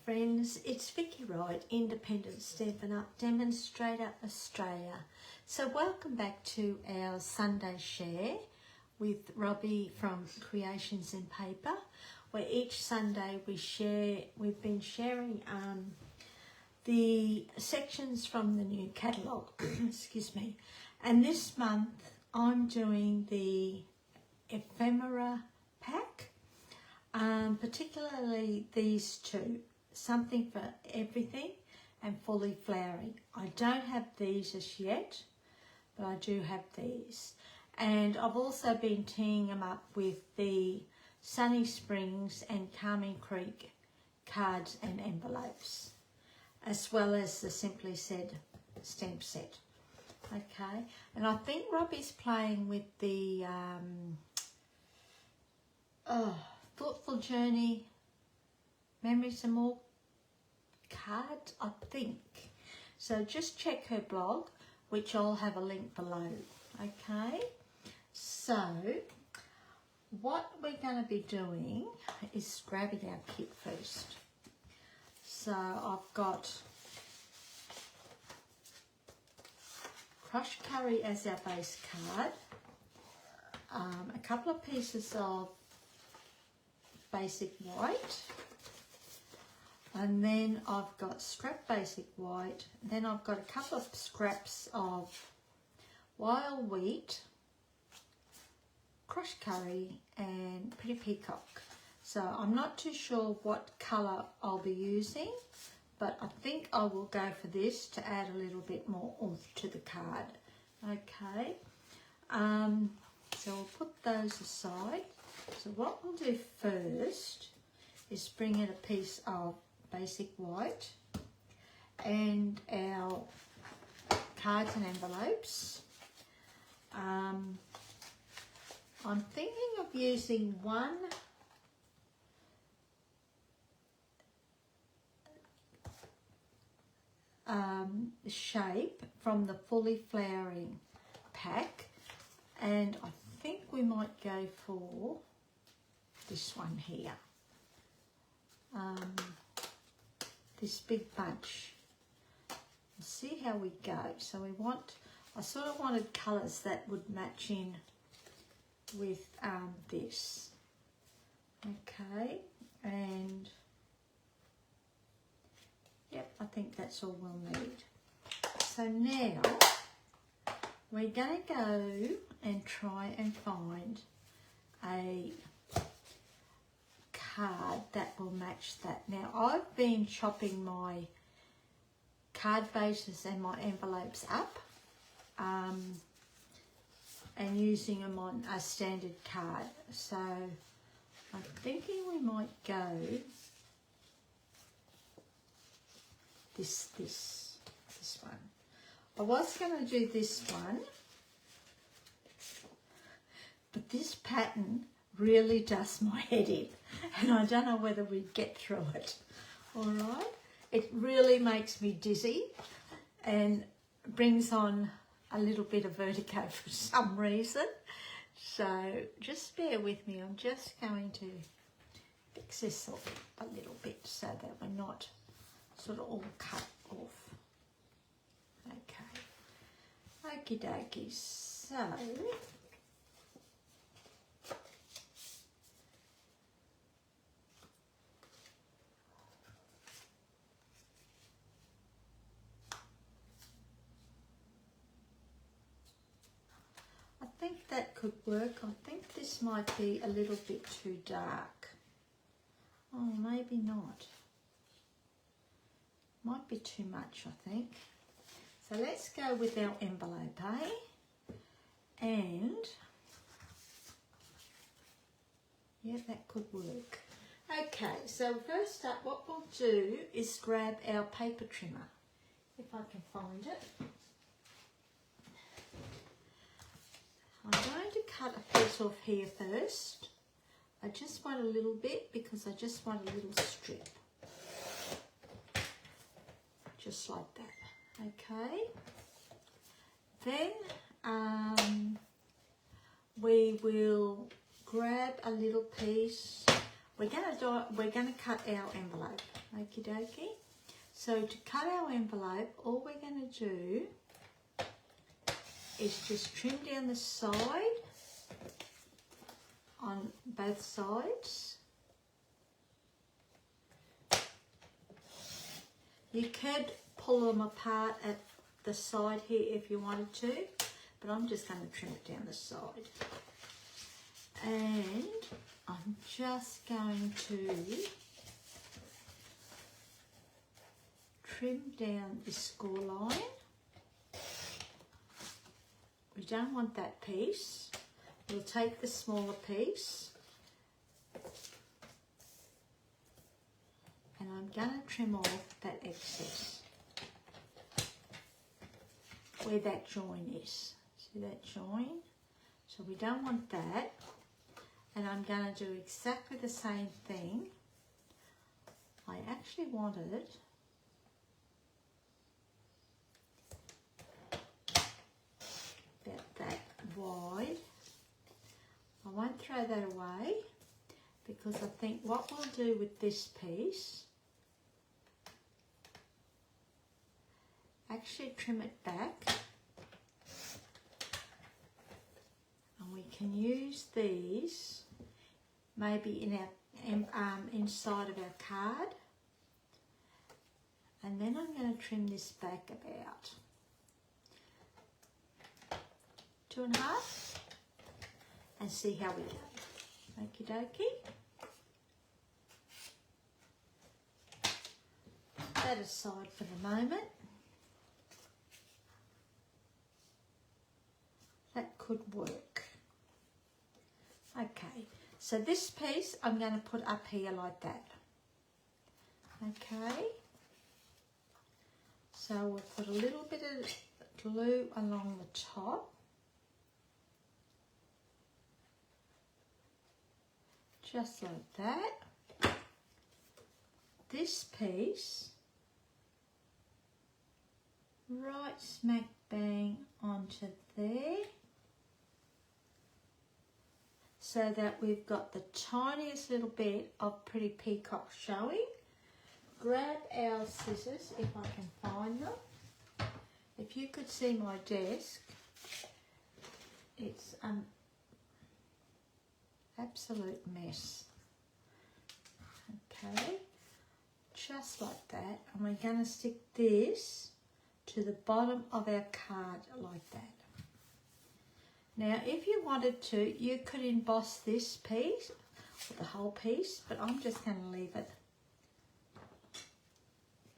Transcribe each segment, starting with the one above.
friends, it's Vicky Wright, Independent Stampin' Up Demonstrator Australia. So welcome back to our Sunday share with Robbie from Creations in Paper, where each Sunday we've been sharing the sections from the new catalogue, excuse me. And this month I'm doing the Ephemera pack. Particularly these two, Something for Everything and Fully Flowering. I don't have these as yet, but I do have these. And I've also been teeing them up with the Sunny Springs and Calming Creek cards and envelopes, as well as the Simply Said stamp set. Okay, and I think Robbie's playing with the Thoughtful Journey, Memories and More cards, I think. So just check her blog, which I'll have a link below. Okay, so what we're going to be doing is grabbing our kit first. So I've got crushed curry as our base card, a couple of pieces of basic white, and then I've got scrap basic white, then I've got a couple of scraps of wild wheat, crushed curry and pretty peacock. So I'm not too sure what colour I'll be using, but I think I will go for this to add a little bit more oomph to the card. Okay, so I'll put those aside. So what we'll do first is bring in a piece of basic white and our cards and envelopes. I'm thinking of using one shape from the Fully Flowering pack, and I think we might go for this one here, this big bunch. We'll see how we go. So I sort of wanted colours that would match in with this. Okay, and yep, I think that's all we'll need. So now we're going to go and try and find a card that will match that. Now I've been chopping my card bases and my envelopes up and using them on a standard card. So I'm thinking we might go this one. I was going to do this one, but this pattern really does my head in, and I don't know whether we'd get through it. All right, it really makes me dizzy and brings on a little bit of vertigo for some reason. So just bear with me. I'm just going to fix this up a little bit so that we're not sort of all cut off. Okay, okie dokie. So I think that could work. I think this might be a little bit too dark. Oh, maybe not. Might be too much, I think. So let's go with our envelope, eh? And yeah, that could work. Okay, so first up, what we'll do is grab our paper trimmer, if I can find it. I'm going to cut a piece off here first. I just want a little bit because I just want a little strip. Just like that. Okay. Then we will grab a little piece. We're going to cut our envelope. Okie dokie. So to cut our envelope, all we're going to do is just trim down the side on both sides. You could pull them apart at the side here if you wanted to, but I'm just going to trim it down the side. And I'm just going to trim down this score line. We don't want that piece. We'll take the smaller piece and I'm going to trim off that excess where that join is. See that join? So we don't want that. And I'm going to do exactly the same thing. I actually wanted about that wide. I won't throw that away because I think what we'll do with this piece, actually trim it back, and we can use these maybe in our inside of our card, and then I'm going to trim this back about 2.5 and see how we go. Okie dokie. Put that aside for the moment. That could work. Okay, so this piece I'm going to put up here like that. Okay, so we'll put a little bit of glue along the top. Just like that. This piece right smack bang onto there, so that we've got the tiniest little bit of pretty peacock showing. Grab our scissors if I can find them. If you could see my desk, it's absolute mess. Okay, just like that, and we're going to stick this to the bottom of our card like that. Now if you wanted to, you could emboss this piece, or the whole piece, but I'm just going to leave it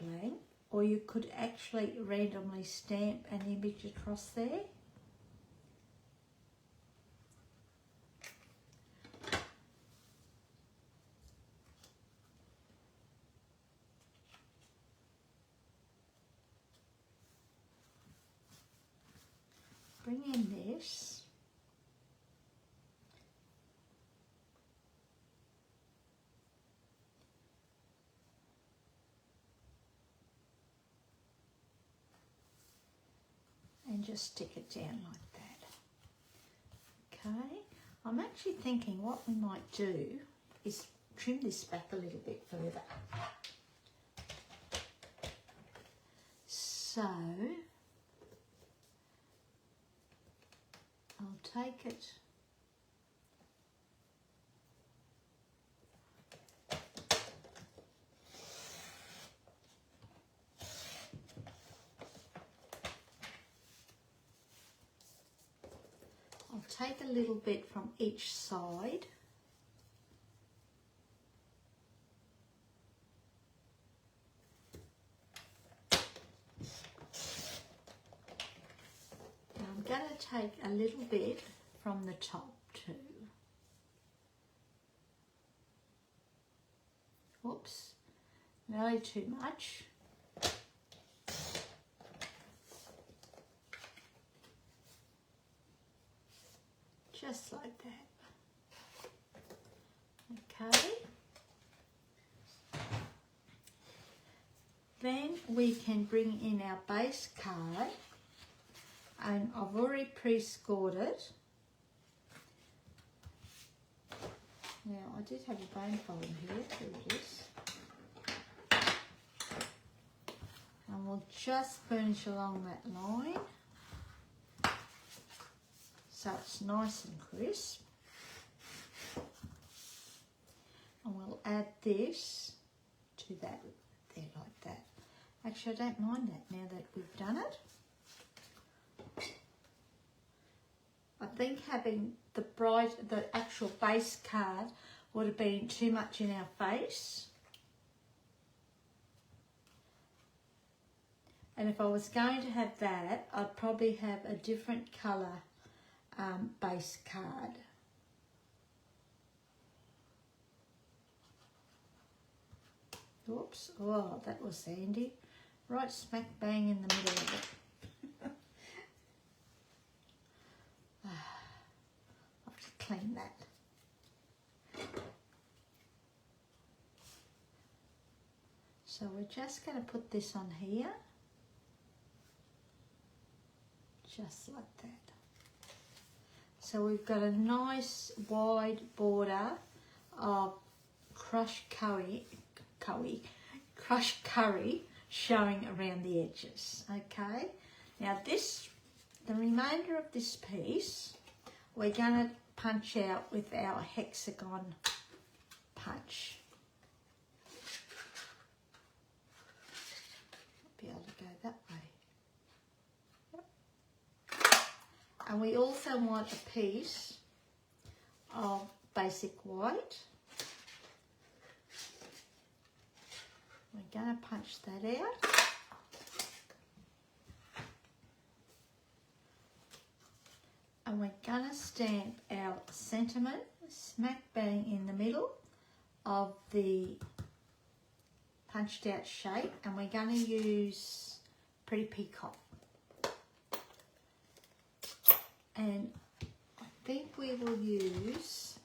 blank, or you could actually randomly stamp an image across there. Bring in this, and just stick it down like that. Okay, I'm actually thinking what we might do is trim this back a little bit further. So I'll take it a little bit from each side. I'm going to take a little bit from the top too. Whoops, nearly too much. Just like that. Okay. Then we can bring in our base card, and I've already pre-scored it. Now I did have a bone fold here, there it is. we'll just finish along that line so it's nice and crisp. And we'll add this to that there like that. Actually, I don't mind that now that we've done it. I think having the actual base card would have been too much in our face. And if I was going to have that, I'd probably have a different colour base card. Oops, oh, that was handy. Right smack bang in the middle of it. I'll have to clean that. So we're just going to put this on here. Just like that. So we've got a nice wide border of crushed curry showing around the edges. Okay, now the remainder of this piece we're going to punch out with our hexagon punch. I'll be able to go that way. And we also want a piece of basic white. We're going to punch that out. And we're going to stamp our sentiment smack bang in the middle of the punched out shape. And we're going to use Pretty Peacock. And I think we will use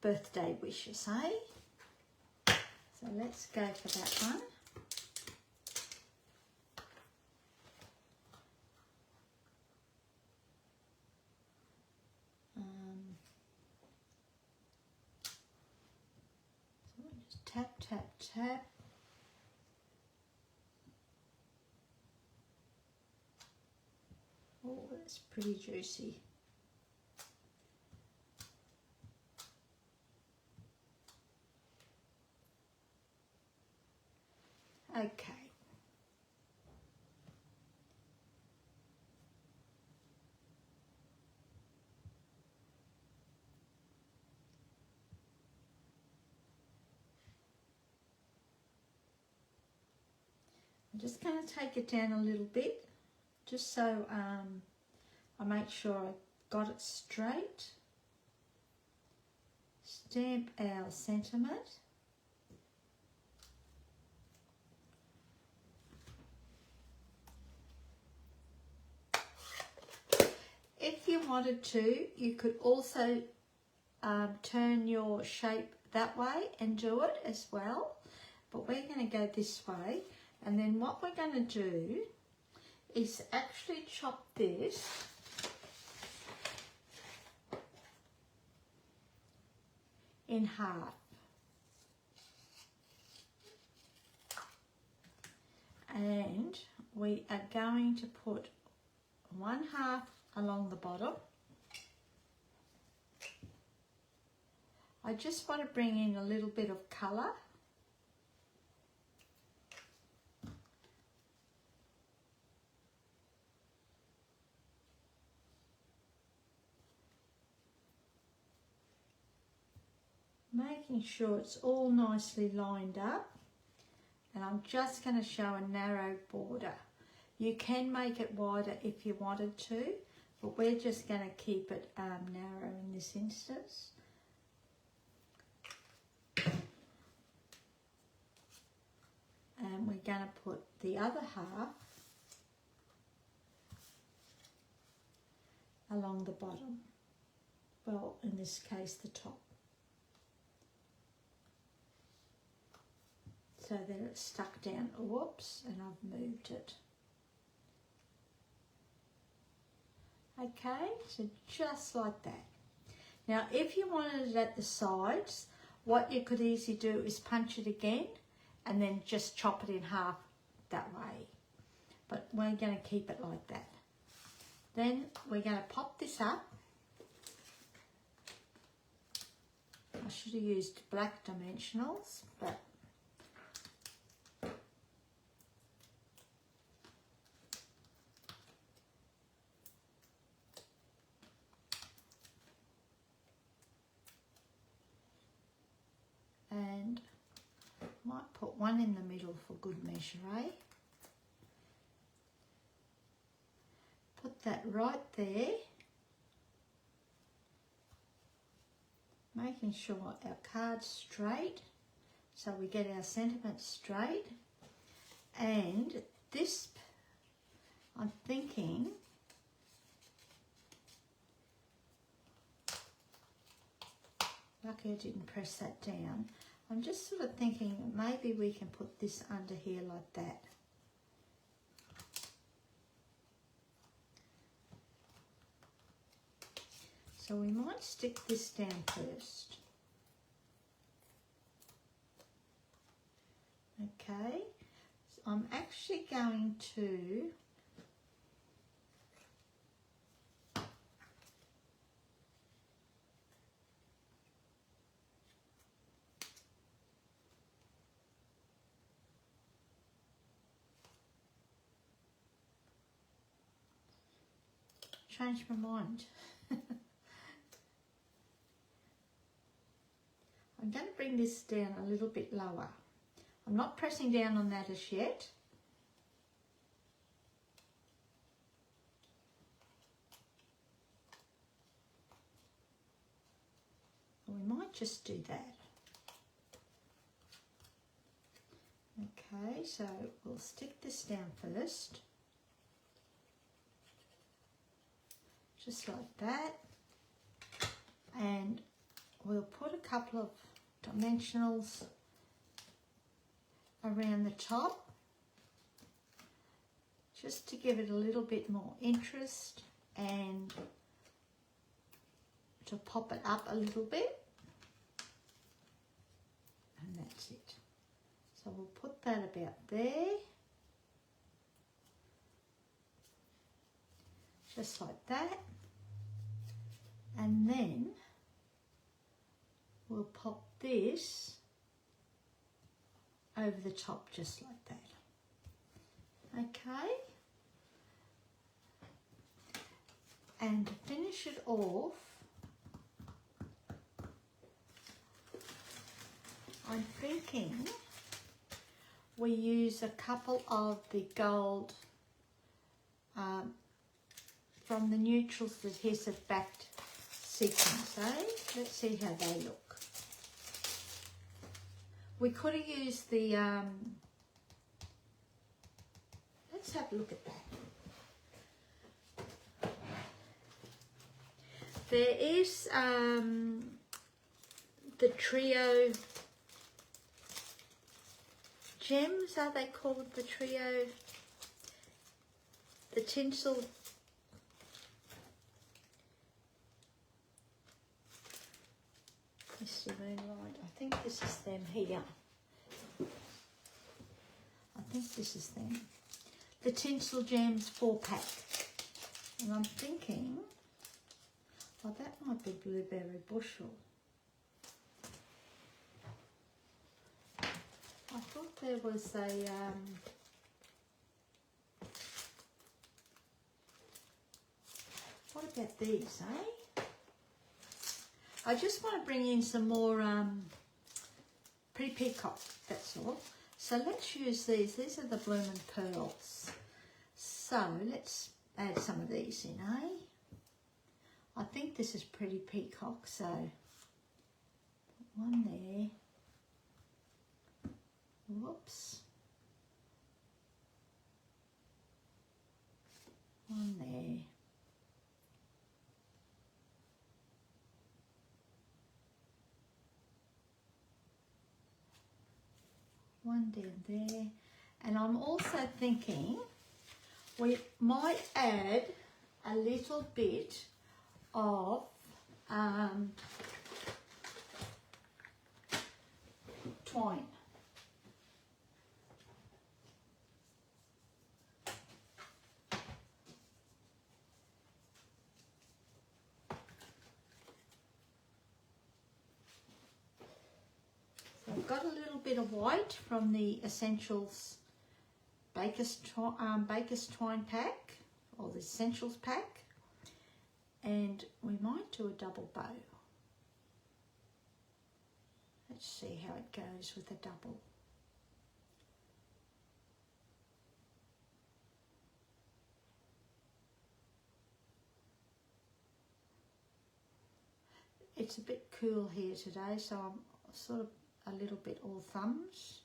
birthday wishes, eh? So let's go for that one. So just tap, tap, tap. Oh, that's pretty juicy. Okay. I'm just going to take it down a little bit, just so I make sure I got it straight. Stamp our sentiment. If you wanted to, you could also turn your shape that way and do it as well. But we're going to go this way. And then what we're going to do is actually chop this in half. And we are going to put one half along the bottom. I just want to bring in a little bit of colour. Making sure it's all nicely lined up. And I'm just going to show a narrow border. You can make it wider if you wanted to, but we're just going to keep it narrow in this instance. And we're going to put the other half along the bottom. Well, in this case, the top. So that it's stuck down. Whoops, and I've moved it. Okay, so just like that. Now, if you wanted it at the sides, what you could easily do is punch it again and then just chop it in half that way. But we're going to keep it like that. Then we're going to pop this up. I should have used black dimensionals, but and might put one in the middle for good measure, eh? Put that right there, making sure our card's straight, so we get our sentiments straight. And this, I'm thinking, lucky I didn't press that down. I'm just sort of thinking maybe we can put this under here like that. So we might stick this down first. Okay, so I'm actually going to change my mind. I'm going to bring this down a little bit lower. I'm not pressing down on that as yet. We might just do that. Okay, so we'll stick this down first. Just like that. And we'll put a couple of dimensionals around the top just to give it a little bit more interest and to pop it up a little bit. And that's it. So we'll put that about there. Just like that. And then we'll pop this over the top just like that. Okay. And to finish it off, I'm thinking we use a couple of the gold from the Neutrals adhesive backed sequins, eh? Let's see how they look. We could have used the, let's have a look at that. There is the trio gems, are they called the trio? The tinsel. Mr. Moonlight, I think this is them here. I think this is them. The Tinsel Gems 4-pack. And I'm thinking, oh, that might be Blueberry Bushel. I thought there was a, what about these, eh? I just want to bring in some more Pretty Peacock, that's all. So let's use these. These are the Bloomin' Pearls. So let's add some of these in, eh? I think this is Pretty Peacock, so one there. Whoops. One there. One down there. And I'm also thinking we might add a little bit of twine. So I've got a little bit of white from the Essentials Baker's Twine pack, or the Essentials pack, and we might do a double bow. Let's see how it goes with a double. It's a bit cool here today, so I'm sort of a little bit all thumbs.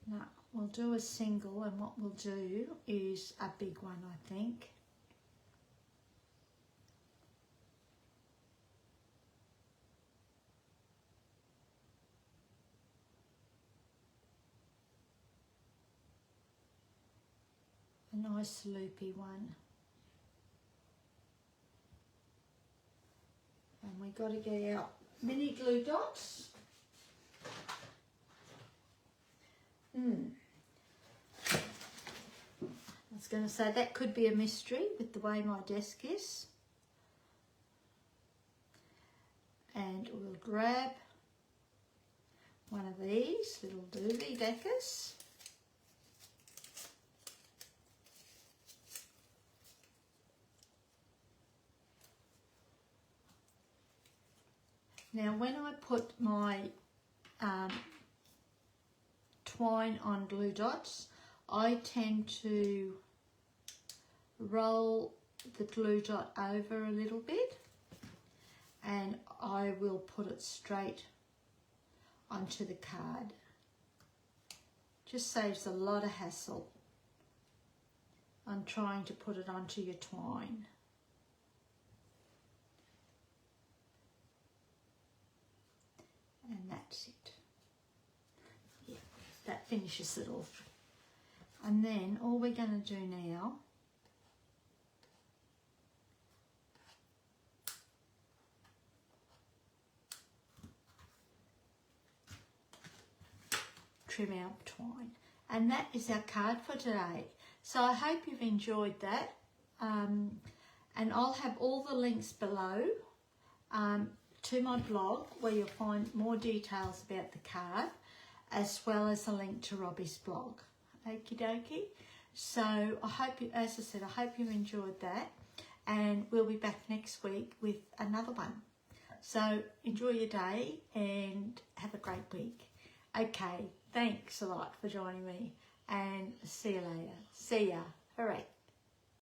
Now we'll do a single, and what we'll do is a big one, I think. A nice loopy one. And we've got to get our mini glue dots. I was going to say that could be a mystery with the way my desk is. And we'll grab one of these little doobie deckers. Now when I put my twine on glue dots, I tend to roll the glue dot over a little bit, and I will put it straight onto the card. Just saves a lot of hassle on trying to put it onto your twine. And that's it. Yeah, that finishes it off. And then all we're going to do now trim our twine. And that is our card for today. So I hope you've enjoyed that. And I'll have all the links below to my blog, where you'll find more details about the card, as well as a link to Robbie's blog. Okie dokie. So I hope you, as I said, I hope you enjoyed that, and we'll be back next week with another one. So enjoy your day and have a great week. Okay, thanks a lot for joining me, and see you later. See ya. Hooray.